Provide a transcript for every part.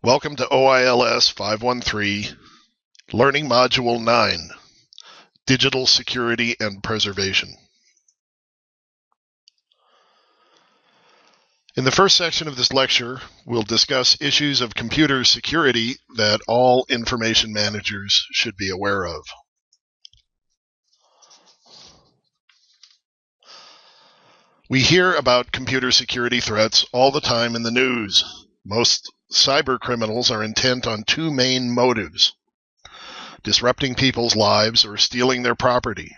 Welcome to OILS 513, Learning Module 9, Digital Security and Preservation. In the first section of this lecture, we'll discuss issues of computer security that all information managers should be aware of. We hear about computer security threats all the time in the news. Most cyber criminals are intent on two main motives: disrupting people's lives or stealing their property.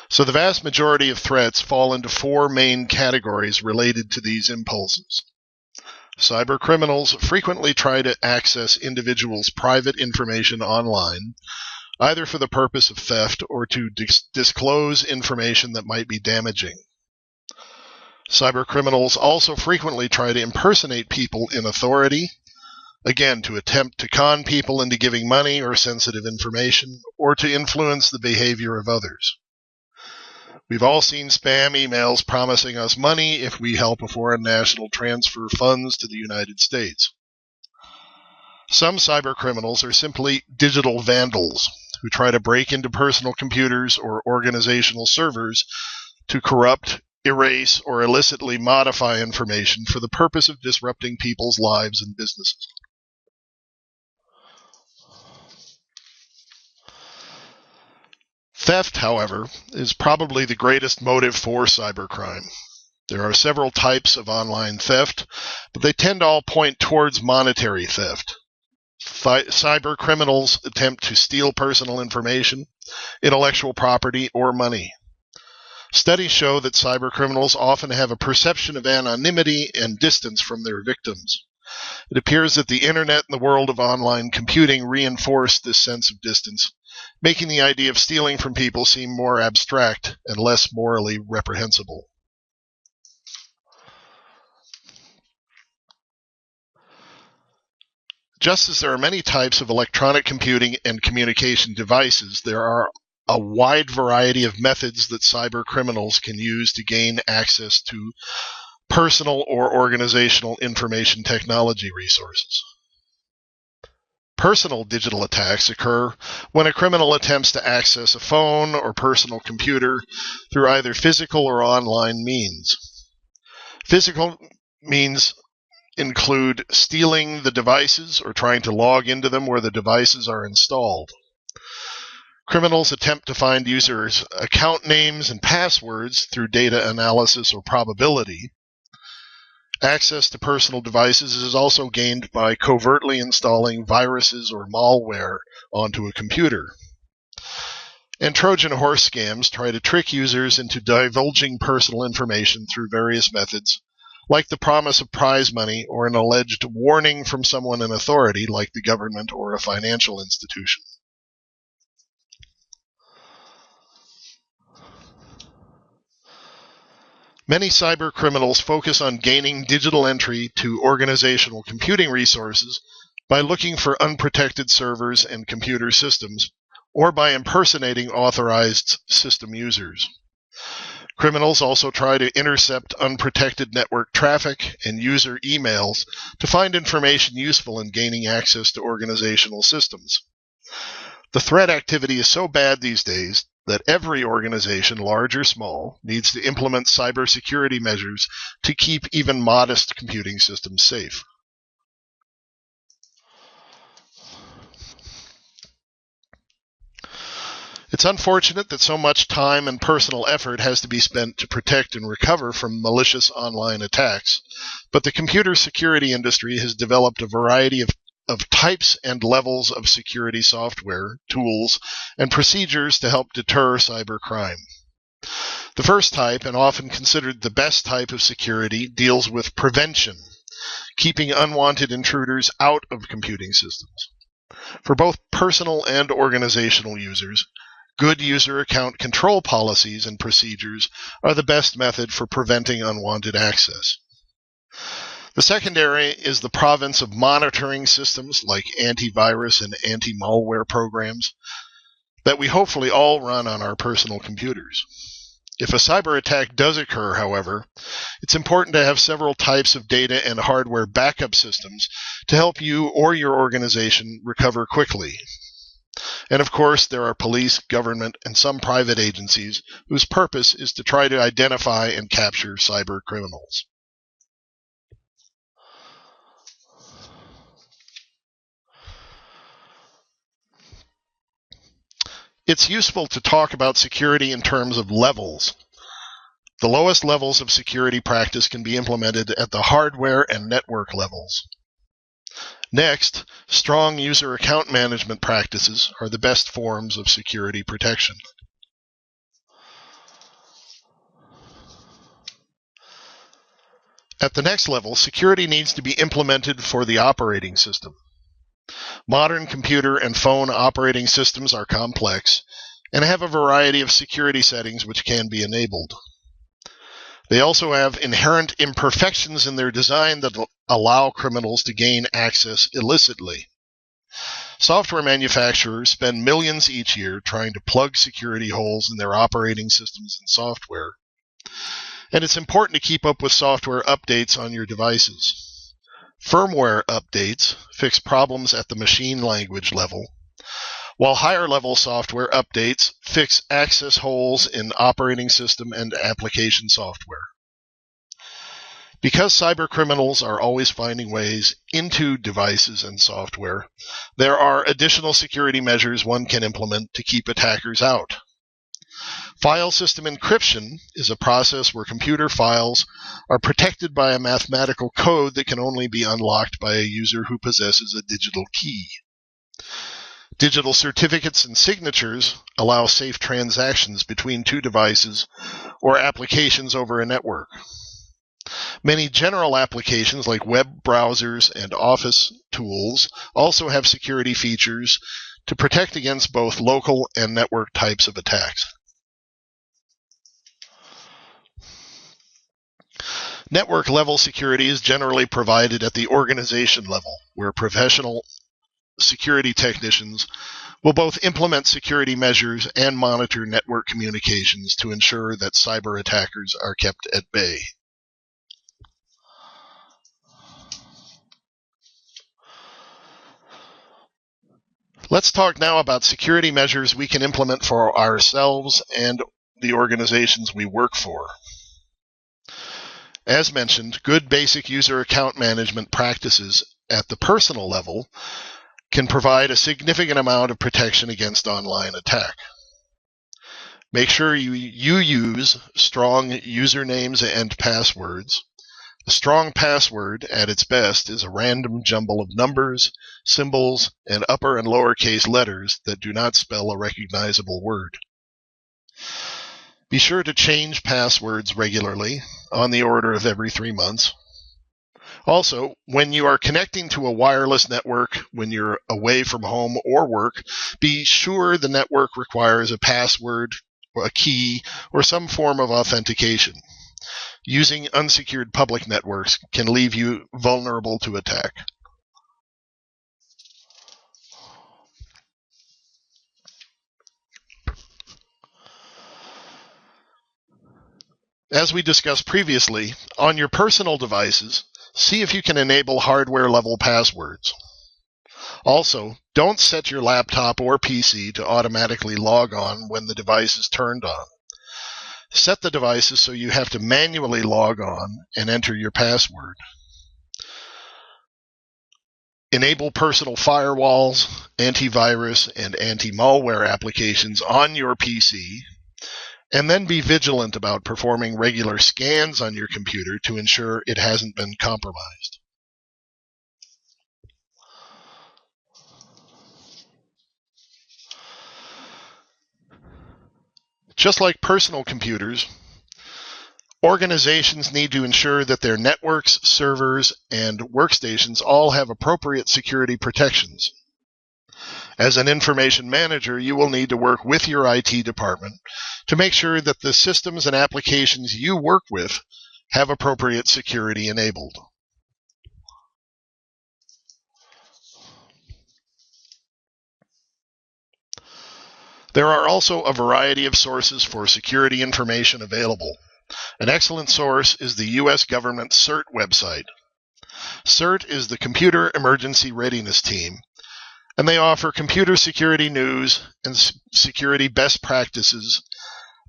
So the vast majority of threats fall into four main categories related to these impulses. Cyber criminals frequently try to access individuals' private information online, either for the purpose of theft or to disclose information that might be damaging. Cyber criminals also frequently try to impersonate people in authority, again, to attempt to con people into giving money or sensitive information, or to influence the behavior of others. We've all seen spam emails promising us money if we help a foreign national transfer funds to the United States. Some cyber criminals are simply digital vandals who try to break into personal computers or organizational servers to corrupt, erase, or illicitly modify information for the purpose of disrupting people's lives and businesses. Theft, however, is probably the greatest motive for cybercrime. There are several types of online theft, but they tend to all point towards monetary theft. Cyber criminals attempt to steal personal information, intellectual property, or money. Studies show that cyber criminals often have a perception of anonymity and distance from their victims. It appears that the internet and the world of online computing reinforce this sense of distance, making the idea of stealing from people seem more abstract and less morally reprehensible. Just as there are many types of electronic computing and communication devices, there are a wide variety of methods that cyber criminals can use to gain access to personal or organizational information technology resources. Personal digital attacks occur when a criminal attempts to access a phone or personal computer through either physical or online means. Physical means include stealing the devices or trying to log into them where the devices are installed. Criminals attempt to find users' account names and passwords through data analysis or probability. Access to personal devices is also gained by covertly installing viruses or malware onto a computer. And Trojan horse scams try to trick users into divulging personal information through various methods, like the promise of prize money or an alleged warning from someone in authority, like the government or a financial institution. Many cyber criminals focus on gaining digital entry to organizational computing resources by looking for unprotected servers and computer systems, or by impersonating authorized system users. Criminals also try to intercept unprotected network traffic and user emails to find information useful in gaining access to organizational systems. The threat activity is so bad these days that every organization, large or small, needs to implement cybersecurity measures to keep even modest computing systems safe. It's unfortunate that so much time and personal effort has to be spent to protect and recover from malicious online attacks, but the computer security industry has developed a variety of types and levels of security software, tools, and procedures to help deter cybercrime. The first type, and often considered the best type of security, deals with prevention, keeping unwanted intruders out of computing systems. For both personal and organizational users, good user account control policies and procedures are the best method for preventing unwanted access. The second area is the province of monitoring systems like antivirus and anti-malware programs that we hopefully all run on our personal computers. If a cyber attack does occur, however, it's important to have several types of data and hardware backup systems to help you or your organization recover quickly. And of course, there are police, government, and some private agencies whose purpose is to try to identify and capture cyber criminals. It's useful to talk about security in terms of levels. The lowest levels of security practice can be implemented at the hardware and network levels. Next, strong user account management practices are the best forms of security protection. At the next level, security needs to be implemented for the operating system. Modern computer and phone operating systems are complex and have a variety of security settings which can be enabled. They also have inherent imperfections in their design that allow criminals to gain access illicitly. Software manufacturers spend millions each year trying to plug security holes in their operating systems and software. And it's important to keep up with software updates on your devices. Firmware updates fix problems at the machine language level, while higher-level software updates fix access holes in operating system and application software. Because cybercriminals are always finding ways into devices and software, there are additional security measures one can implement to keep attackers out. File system encryption is a process where computer files are protected by a mathematical code that can only be unlocked by a user who possesses a digital key. Digital certificates and signatures allow safe transactions between two devices or applications over a network. Many general applications like web browsers and office tools also have security features to protect against both local and network types of attacks. Network level security is generally provided at the organization level, where professional security technicians will both implement security measures and monitor network communications to ensure that cyber attackers are kept at bay. Let's talk now about security measures we can implement for ourselves and the organizations we work for. As mentioned, good basic user account management practices at the personal level can provide a significant amount of protection against online attack. Make sure you use strong usernames and passwords. A strong password, at its best, is a random jumble of numbers, symbols, and upper and lowercase letters that do not spell a recognizable word. Be sure to change passwords regularly, on the order of every 3 months. Also, when you are connecting to a wireless network when you're away from home or work, be sure the network requires a password, or a key, or some form of authentication. Using unsecured public networks can leave you vulnerable to attack. As we discussed previously, on your personal devices, see if you can enable hardware-level passwords. Also, don't set your laptop or PC to automatically log on when the device is turned on. Set the devices so you have to manually log on and enter your password. Enable personal firewalls, antivirus, and anti-malware applications on your PC, and then be vigilant about performing regular scans on your computer to ensure it hasn't been compromised. Just like personal computers, organizations need to ensure that their networks, servers, and workstations all have appropriate security protections. As an information manager, you will need to work with your IT department to make sure that the systems and applications you work with have appropriate security enabled. There are also a variety of sources for security information available. An excellent source is the U.S. government CERT website. CERT is the Computer Emergency Readiness Team, and they offer computer security news and security best practices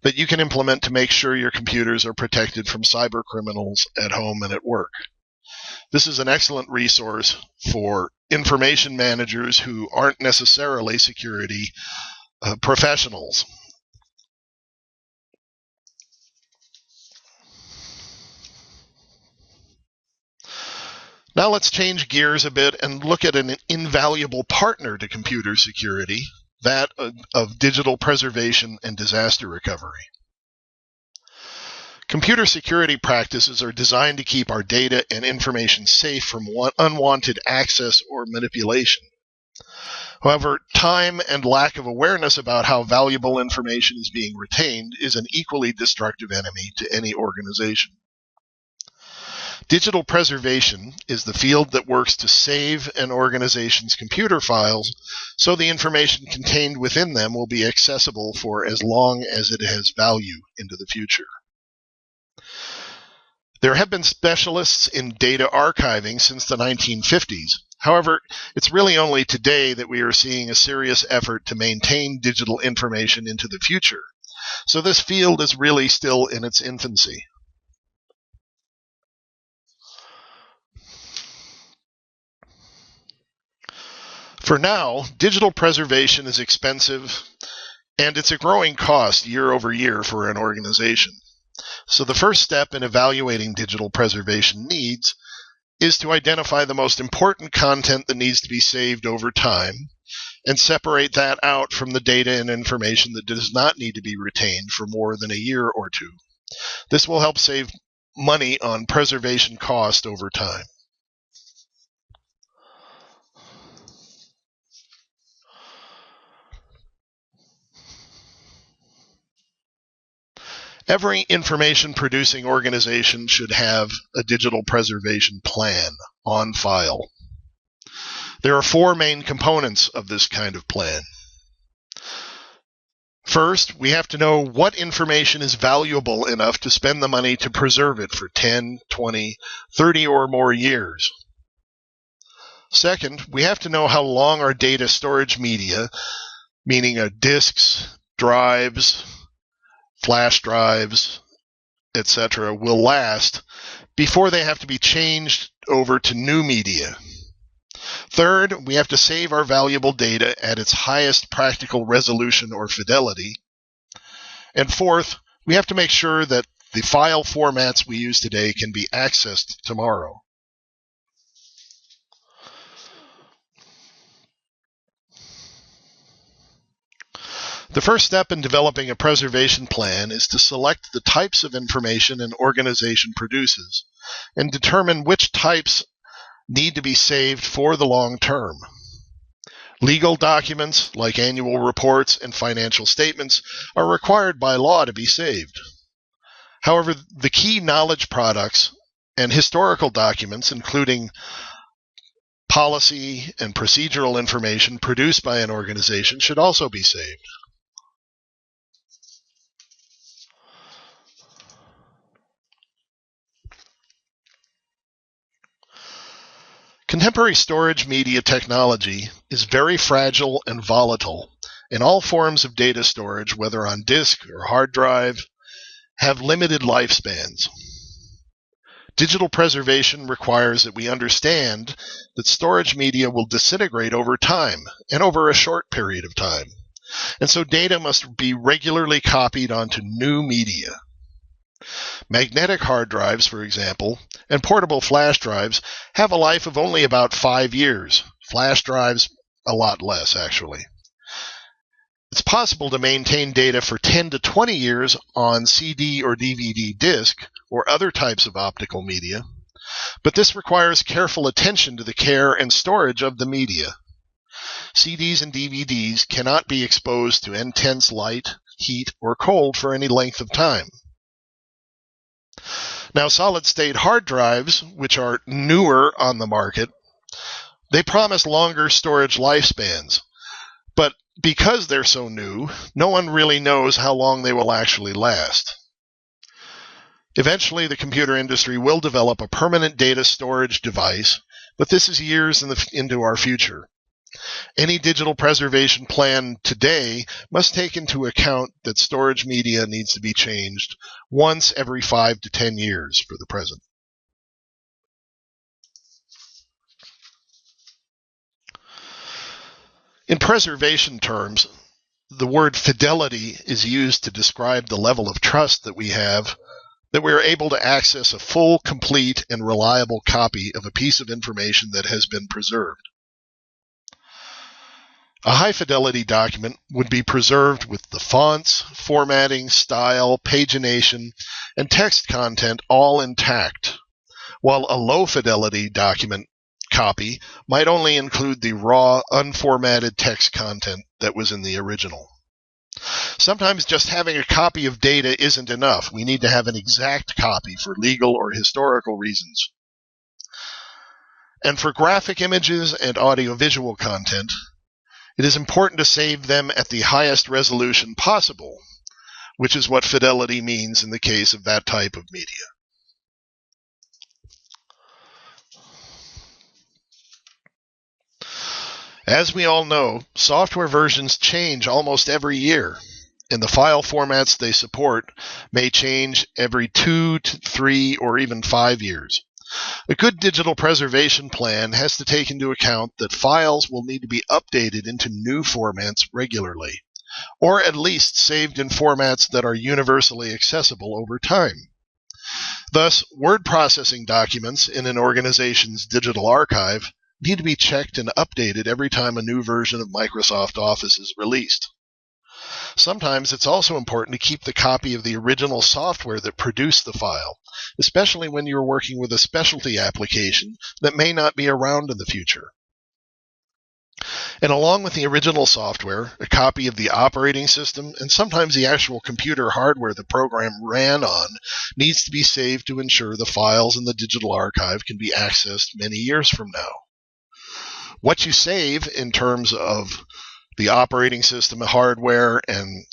that you can implement to make sure your computers are protected from cyber criminals at home and at work. This is an excellent resource for information managers who aren't necessarily security professionals. Now let's change gears a bit and look at an invaluable partner to computer security, that of digital preservation and disaster recovery. Computer security practices are designed to keep our data and information safe from unwanted access or manipulation. However, time and lack of awareness about how valuable information is being retained is an equally destructive enemy to any organization. Digital preservation is the field that works to save an organization's computer files so the information contained within them will be accessible for as long as it has value into the future. There have been specialists in data archiving since the 1950s. However, it's really only today that we are seeing a serious effort to maintain digital information into the future. So this field is really still in its infancy. For now, digital preservation is expensive, and it's a growing cost year over year for an organization. So the first step in evaluating digital preservation needs is to identify the most important content that needs to be saved over time and separate that out from the data and information that does not need to be retained for more than a year or two. This will help save money on preservation cost over time. Every information-producing organization should have a digital preservation plan on file. There are 4 main components of this kind of plan. First, we have to know what information is valuable enough to spend the money to preserve it for 10, 20, 30 or more years. Second, we have to know how long our data storage media, meaning disks, drives, flash drives, etc., will last before they have to be changed over to new media. Third, we have to save our valuable data at its highest practical resolution or fidelity. And fourth, we have to make sure that the file formats we use today can be accessed tomorrow. The first step in developing a preservation plan is to select the types of information an organization produces and determine which types need to be saved for the long term. Legal documents, like annual reports and financial statements, are required by law to be saved. However, the key knowledge products and historical documents, including policy and procedural information produced by an organization, should also be saved. Contemporary storage media technology is very fragile and volatile, and all forms of data storage, whether on disk or hard drive, have limited lifespans. Digital preservation requires that we understand that storage media will disintegrate over time and over a short period of time, and so data must be regularly copied onto new media. Magnetic hard drives, for example, and portable flash drives have a life of only about 5 years. Flash drives, a lot less, actually. It's possible to maintain data for 10 to 20 years on CD or DVD disc or other types of optical media, but this requires careful attention to the care and storage of the media. CDs and DVDs cannot be exposed to intense light, heat, or cold for any length of time. Now, solid-state hard drives, which are newer on the market, they promise longer storage lifespans, But because they're so new, no one really knows how long they will actually last. Eventually, the computer industry will develop a permanent data storage device, but this is years into our future. Any digital preservation plan today must take into account that storage media needs to be changed once every 5 to 10 years for the present. In preservation terms, the word fidelity is used to describe the level of trust that we have that we are able to access a full, complete, and reliable copy of a piece of information that has been preserved. A high-fidelity document would be preserved with the fonts, formatting, style, pagination, and text content all intact, while a low-fidelity document copy might only include the raw, unformatted text content that was in the original. Sometimes just having a copy of data isn't enough. We need to have an exact copy for legal or historical reasons. And for graphic images and audiovisual content, it is important to save them at the highest resolution possible, which is what fidelity means in the case of that type of media. As we all know, software versions change almost every year, and the file formats they support may change every 2 to 3 or even 5 years. A good digital preservation plan has to take into account that files will need to be updated into new formats regularly, or at least saved in formats that are universally accessible over time. Thus, word processing documents in an organization's digital archive need to be checked and updated every time a new version of Microsoft Office is released. Sometimes it's also important to keep the copy of the original software that produced the file, especially when you're working with a specialty application that may not be around in the future. And along with the original software, a copy of the operating system and sometimes the actual computer hardware the program ran on needs to be saved to ensure the files in the digital archive can be accessed many years from now. What you save in terms of the operating system, hardware, and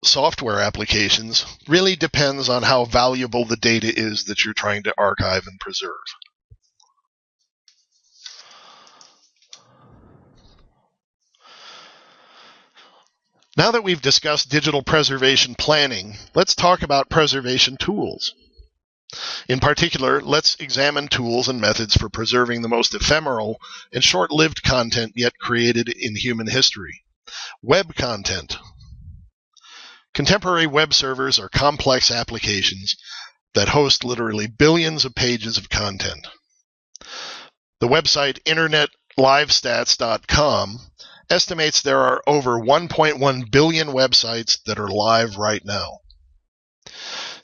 software applications really depends on how valuable the data is that you're trying to archive and preserve. Now that we've discussed digital preservation planning, let's talk about preservation tools. In particular, let's examine tools and methods for preserving the most ephemeral and short-lived content yet created in human history. Web content. Contemporary web servers are complex applications that host literally billions of pages of content. The website internetlivestats.com estimates there are over 1.1 billion websites that are live right now.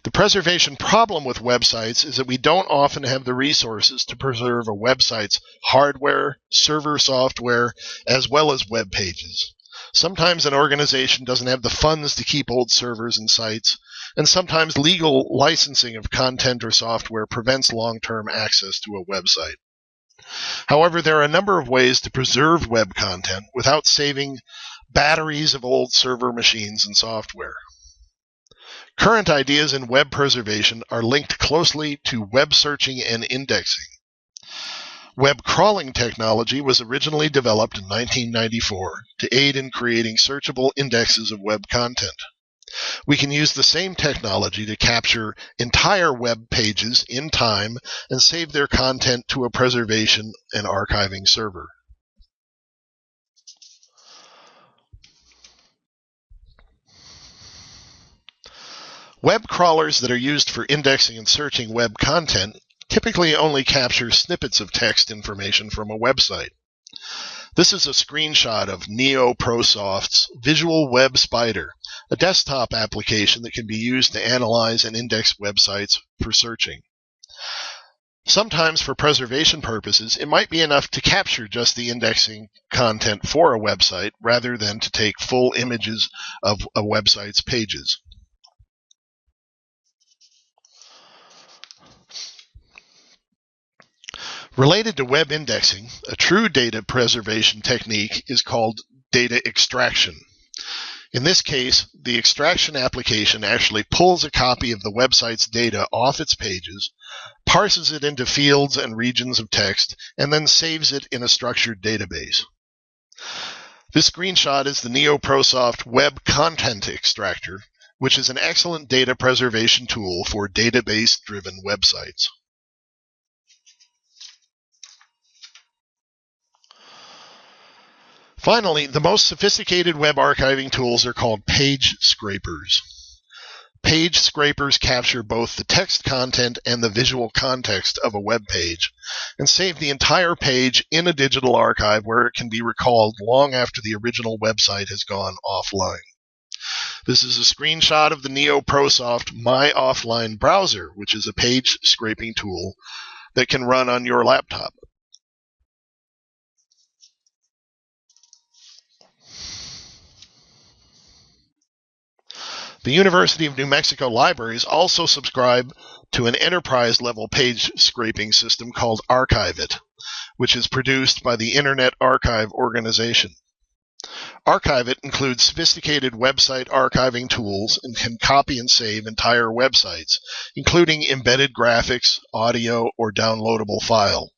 The preservation problem with websites is that we don't often have the resources to preserve a website's hardware, server software, as well as web pages. Sometimes an organization doesn't have the funds to keep old servers and sites, and sometimes legal licensing of content or software prevents long-term access to a website. However, there are a number of ways to preserve web content without saving batteries of old server machines and software. Current ideas in web preservation are linked closely to web searching and indexing. Web crawling technology was originally developed in 1994 to aid in creating searchable indexes of web content. We can use the same technology to capture entire web pages in time and save their content to a preservation and archiving server. Web crawlers that are used for indexing and searching web content typically only capture snippets of text information from a website. This is a screenshot of NeoProsoft's Visual Web Spider, a desktop application that can be used to analyze and index websites for searching. Sometimes for preservation purposes, it might be enough to capture just the indexing content for a website rather than to take full images of a website's pages. Related to web indexing, a true data preservation technique is called data extraction. In this case, the extraction application actually pulls a copy of the website's data off its pages, parses it into fields and regions of text, and then saves it in a structured database. This screenshot is the NeoProsoft Web Content Extractor, which is an excellent data preservation tool for database-driven websites. Finally, the most sophisticated web archiving tools are called page scrapers. Page scrapers capture both the text content and the visual context of a web page and save the entire page in a digital archive where it can be recalled long after the original website has gone offline. This is a screenshot of the NeoProsoft My Offline browser, which is a page scraping tool that can run on your laptop. The University of New Mexico libraries also subscribe to an enterprise-level page scraping system called ArchiveIt, which is produced by the Internet Archive Organization. ArchiveIt includes sophisticated website archiving tools and can copy and save entire websites, including embedded graphics, audio, or downloadable file.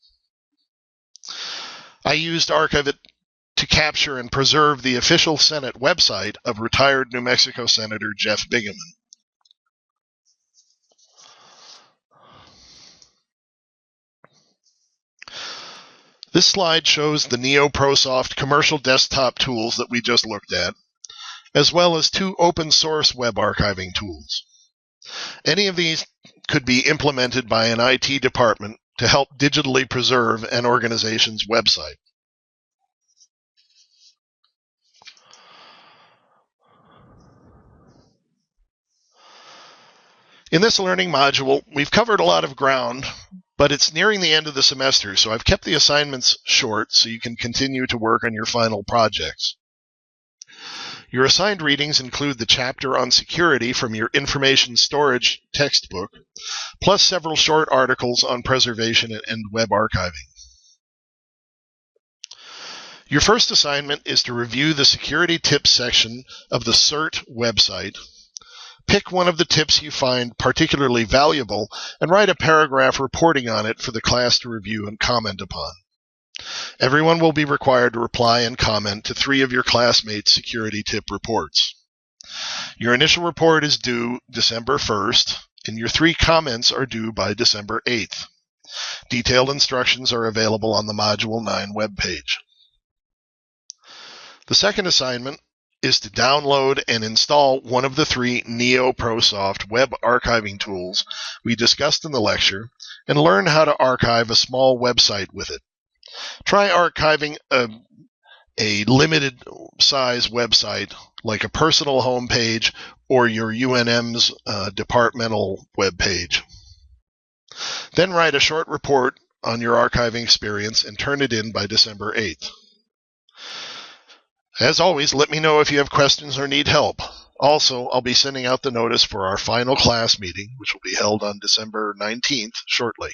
I used ArchiveIt to capture and preserve the official Senate website of retired New Mexico Senator Jeff Bingaman. This slide shows the NeoProsoft commercial desktop tools that we just looked at, as well as 2 open source web archiving tools. Any of these could be implemented by an IT department to help digitally preserve an organization's website. In this learning module, we've covered a lot of ground, but it's nearing the end of the semester, so I've kept the assignments short so you can continue to work on your final projects. Your assigned readings include the chapter on security from your information storage textbook, plus several short articles on preservation and web archiving. Your first assignment is to review the security tips section of the CERT website. Pick one of the tips you find particularly valuable and write a paragraph reporting on it for the class to review and comment upon. Everyone will be required to reply and comment to 3 of your classmates' security tip reports. Your initial report is due December 1st, and your 3 comments are due by December 8th. Detailed instructions are available on the Module 9 webpage. The second assignment is to download and install one of the 3 NeoProsoft web archiving tools we discussed in the lecture and learn how to archive a small website with it. Try archiving a limited size website like a personal homepage or your UNM's departmental webpage. Then write a short report on your archiving experience and turn it in by December 8th. As always, let me know if you have questions or need help. Also, I'll be sending out the notice for our final class meeting, which will be held on December 19th shortly.